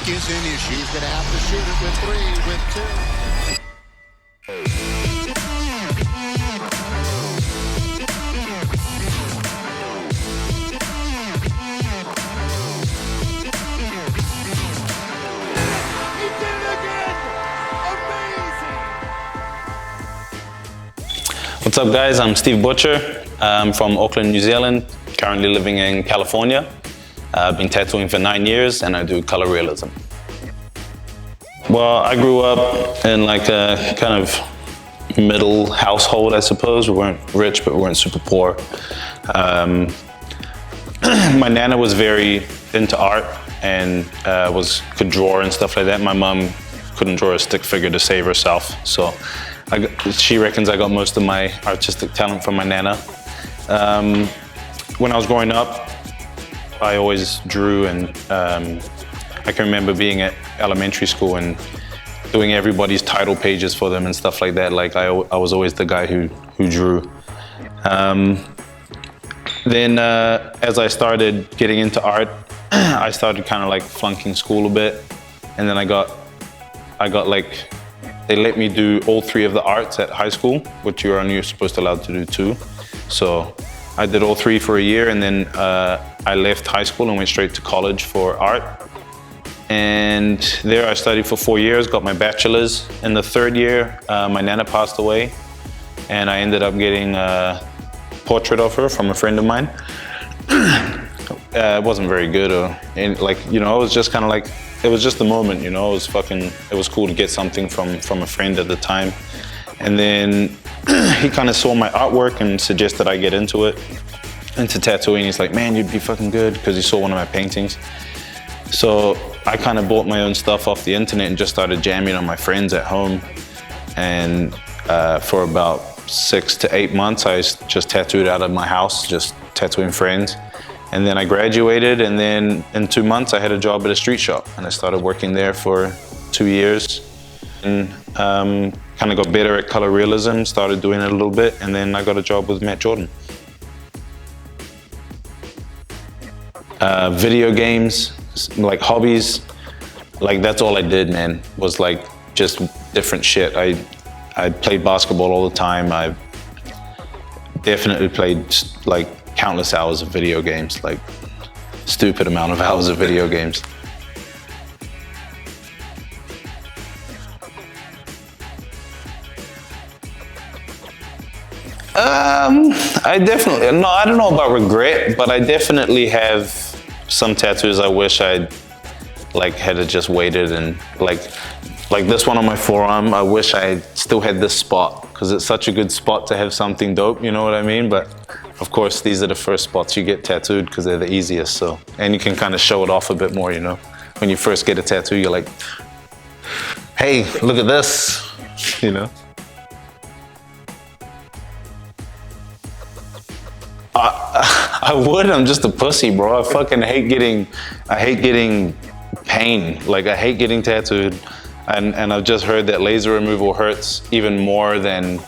is in you. She's going to have to shoot it with 3, with 2. He did it again! Amazing! What's up, guys? I'm Steve Butcher. I'm from Auckland, New Zealand, currently living in California. I've been tattooing for 9 years and I do color realism. Well, I grew up in like a kind of middle household, I suppose. We weren't rich, but we weren't super poor. My nana was very into art and could draw and stuff like that. My mom couldn't draw a stick figure to save herself. So she reckons I got most of my artistic talent from my nana. When I was growing up, I always drew, and I can remember being at elementary school and doing everybody's title pages for them and stuff like that. Like I was always the guy who drew. Then as I started getting into art, I started kind of like flunking school a bit, and then I got like, they let me do all 3 of the arts at high school, which you're only supposed to allowed to do 2. So I did all 3 for a year, and then I left high school and went straight to college for art. And there I studied for 4 years, got my bachelor's. In the 3rd year, my nana passed away, and I ended up getting a portrait of her from a friend of mine. It wasn't very good, it was just kind of like, it was just the moment, it was cool to get something from a friend at the time. And then he kind of saw my artwork and suggested I get into tattooing. He's like, man, you'd be fucking good, because he saw one of my paintings. So I kind of bought my own stuff off the internet and just started jamming on my friends at home. And for about 6 to 8 months, I just tattooed out of my house, just tattooing friends. And then I graduated, and then in 2 months I had a job at a street shop, and I started working there for 2 years. And kind of got better at color realism, started doing it a little bit, and then I got a job with Matt Jordan. Video games, like hobbies, like that's all I did, man, was like just different shit. I played basketball all the time. I definitely played like countless hours of video games, like stupid amount of hours of video games. I don't know about regret, but I definitely have some tattoos I wish I'd had just waited, and like this one on my forearm, I wish I still had this spot, because it's such a good spot to have something dope, you know what I mean? But of course, these are the first spots you get tattooed because they're the easiest, so, and you can kind of show it off a bit more, When you first get a tattoo, you're like, hey, look at this, I would. I'm just a pussy, bro. I fucking hate getting pain. Like, I hate getting tattooed, and I've just heard that laser removal hurts even more than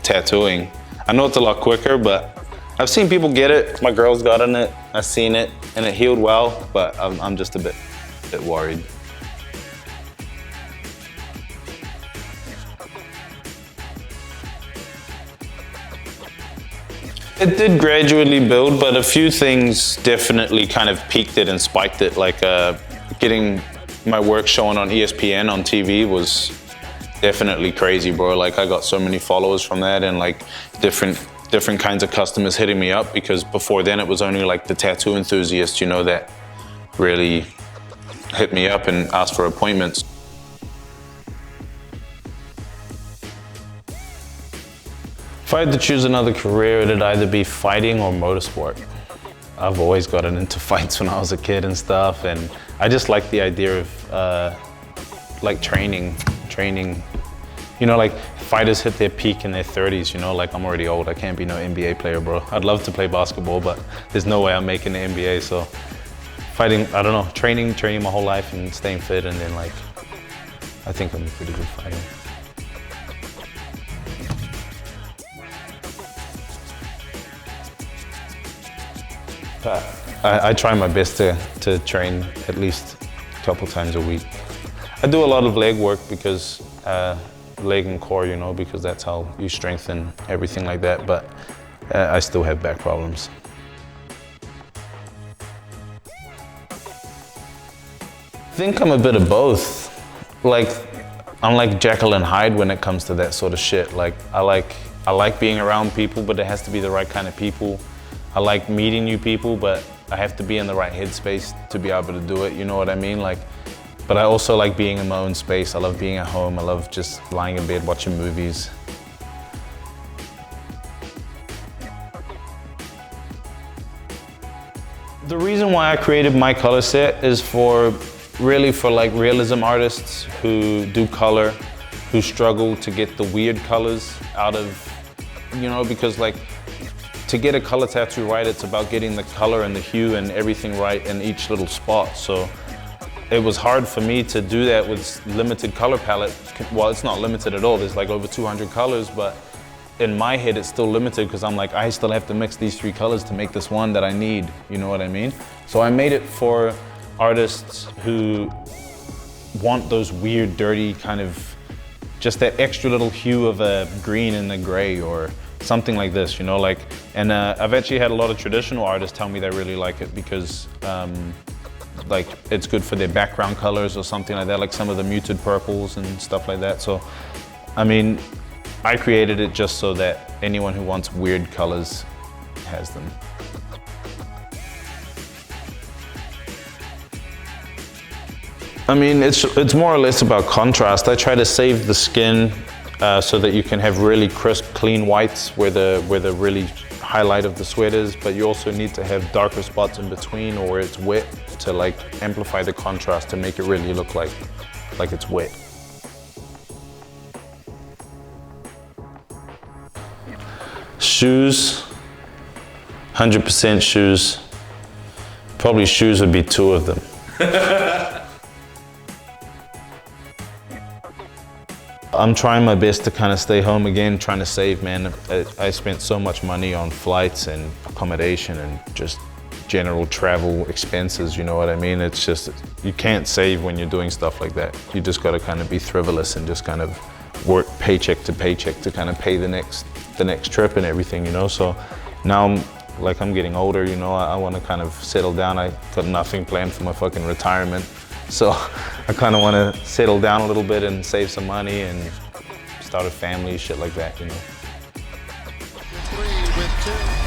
tattooing. I know it's a lot quicker, but I've seen people get it. My girl's gotten it. I've seen it, and it healed well. But I'm just a bit worried. It did gradually build, but a few things definitely kind of peaked it and spiked it. Like getting my work shown on ESPN on TV was definitely crazy, bro. Like I got so many followers from that, and like different kinds of customers hitting me up, because before then it was only like the tattoo enthusiasts, that really hit me up and asked for appointments. If I had to choose another career, it'd either be fighting or motorsport. I've always gotten into fights when I was a kid and stuff, and I just like the idea of like training. Like fighters hit their peak in their 30s, like I'm already old. I can't be no NBA player, bro. I'd love to play basketball, but there's no way I'm making the NBA. So fighting, I don't know, training my whole life and staying fit, and then like, I think I'm a pretty good fighter. Pat. I try my best to train at least a couple times a week. I do a lot of leg work because leg and core, you know, because that's how you strengthen everything like that, but I still have back problems. I think I'm a bit of both. Like, I'm like Jekyll and Hyde when it comes to that sort of shit. Like, I like being around people, but it has to be the right kind of people. I like meeting new people, but I have to be in the right headspace to be able to do it, you know what I mean? Like, but I also like being in my own space. I love being at home. I love just lying in bed watching movies. The reason why I created my color set is really for like realism artists who do color, who struggle to get the weird colors out of, you know, because like to get a color tattoo right, it's about getting the color and the hue and everything right in each little spot. So it was hard for me to do that with limited color palette. Well, it's not limited at all. There's like over 200 colors, but in my head, it's still limited because I'm like, I still have to mix these 3 colors to make this one that I need. You know what I mean? So I made it for artists who want those weird, dirty kind of, just that extra little hue of a green and a gray or something like this, you know, like, and I've actually had a lot of traditional artists tell me they really like it because like it's good for their background colors or something like that, like some of the muted purples and stuff like that. So, I mean, I created it just so that anyone who wants weird colors has them. I mean, it's more or less about contrast. I try to save the skin so that you can have really crisp, clean whites where the really highlight of the sweat is, but you also need to have darker spots in between or where it's wet to like amplify the contrast to make it really look like it's wet. Shoes, 100% shoes. Probably shoes would be 2 of them. I'm trying my best to kind of stay home again, trying to save, man. I spent so much money on flights and accommodation and just general travel expenses, you know what I mean? It's just, you can't save when you're doing stuff like that. You just gotta kind of be frivolous and just kind of work paycheck to paycheck to kind of pay the next trip and everything, you know? So now I'm getting older, you know, I wanna kind of settle down. I got nothing planned for my fucking retirement. So I kind of want to settle down a little bit and save some money and start a family, shit like that, you know. 3 with 2.